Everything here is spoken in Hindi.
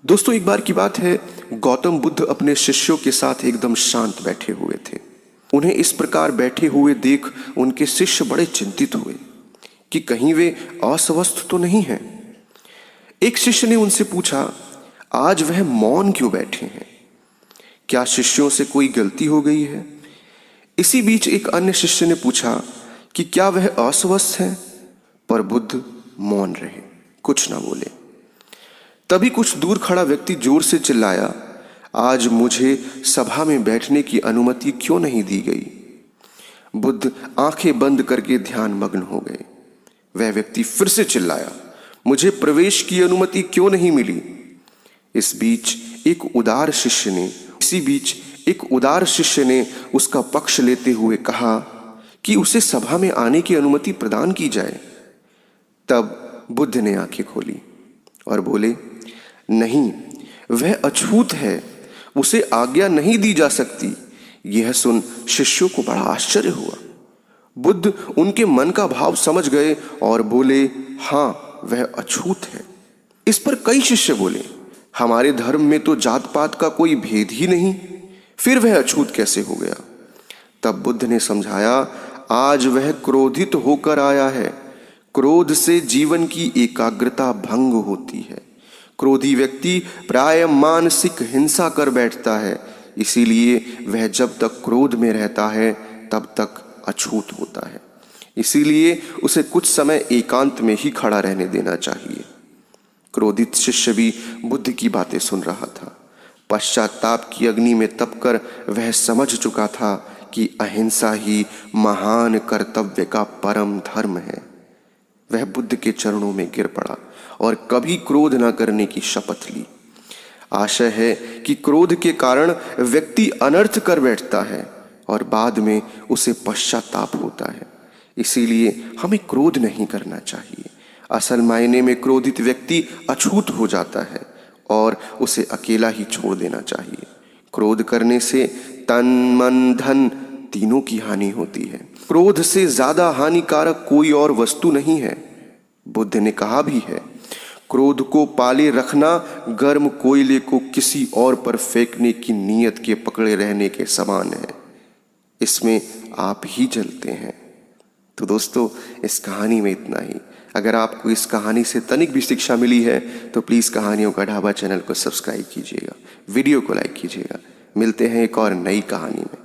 दोस्तों, एक बार की बात है, गौतम बुद्ध अपने शिष्यों के साथ एकदम शांत बैठे हुए थे। उन्हें इस प्रकार बैठे हुए देख उनके शिष्य बड़े चिंतित हुए कि कहीं वे अस्वस्थ तो नहीं हैं। एक शिष्य ने उनसे पूछा, आज वह मौन क्यों बैठे हैं? क्या शिष्यों से कोई गलती हो गई है? इसी बीच एक अन्य शिष्य ने पूछा कि क्या वह अस्वस्थ है? पर बुद्ध मौन रहे, कुछ ना बोले। तभी कुछ दूर खड़ा व्यक्ति जोर से चिल्लाया, आज मुझे सभा में बैठने की अनुमति क्यों नहीं दी गई? बुद्ध आंखें बंद करके ध्यान मग्न हो गए। वह व्यक्ति फिर से चिल्लाया, मुझे प्रवेश की अनुमति क्यों नहीं मिली? इसी बीच एक उदार शिष्य ने उसका पक्ष लेते हुए कहा कि उसे सभा में आने की अनुमति प्रदान की जाए। तब बुद्ध ने आंखें खोली और बोले, नहीं, वह अछूत है, उसे आज्ञा नहीं दी जा सकती। यह सुन शिष्यों को बड़ा आश्चर्य हुआ। बुद्ध उनके मन का भाव समझ गए और बोले, हाँ, वह अछूत है। इस पर कई शिष्य बोले, हमारे धर्म में तो जात पात का कोई भेद ही नहीं, फिर वह अछूत कैसे हो गया? तब बुद्ध ने समझाया, आज वह क्रोधित होकर आया है। क्रोध से जीवन की एकाग्रता भंग होती है। क्रोधी व्यक्ति प्राय मानसिक हिंसा कर बैठता है, इसीलिए वह जब तक क्रोध में रहता है तब तक अछूत होता है। इसीलिए उसे कुछ समय एकांत में ही खड़ा रहने देना चाहिए। क्रोधित शिष्य भी बुद्ध की बातें सुन रहा था। पश्चाताप की अग्नि में तपकर वह समझ चुका था कि अहिंसा ही महान कर्तव्य का परम धर्म है। वह बुद्ध के चरणों में गिर पड़ा और कभी क्रोध न करने की शपथ ली। आशय है कि क्रोध के कारण व्यक्ति अनर्थ कर बैठता है और बाद में उसे पश्चाताप होता है। इसीलिए हमें क्रोध नहीं करना चाहिए। असल मायने में क्रोधित व्यक्ति अछूत हो जाता है और उसे अकेला ही छोड़ देना चाहिए। क्रोध करने से तन मन धन तीनों की हानि होती है। क्रोध से ज्यादा हानिकारक कोई और वस्तु नहीं है। बुद्ध ने कहा भी है, क्रोध को पाले रखना गर्म कोयले को किसी और पर फेंकने की नीयत के पकड़े रहने के समान है। इसमें आप ही जलते हैं। तो दोस्तों, इस कहानी में इतना ही। अगर आपको इस कहानी से तनिक भी शिक्षा मिली है तो प्लीज़ कहानियों का ढाबा चैनल को सब्सक्राइब कीजिएगा, वीडियो को लाइक कीजिएगा। मिलते हैं एक और नई कहानी में।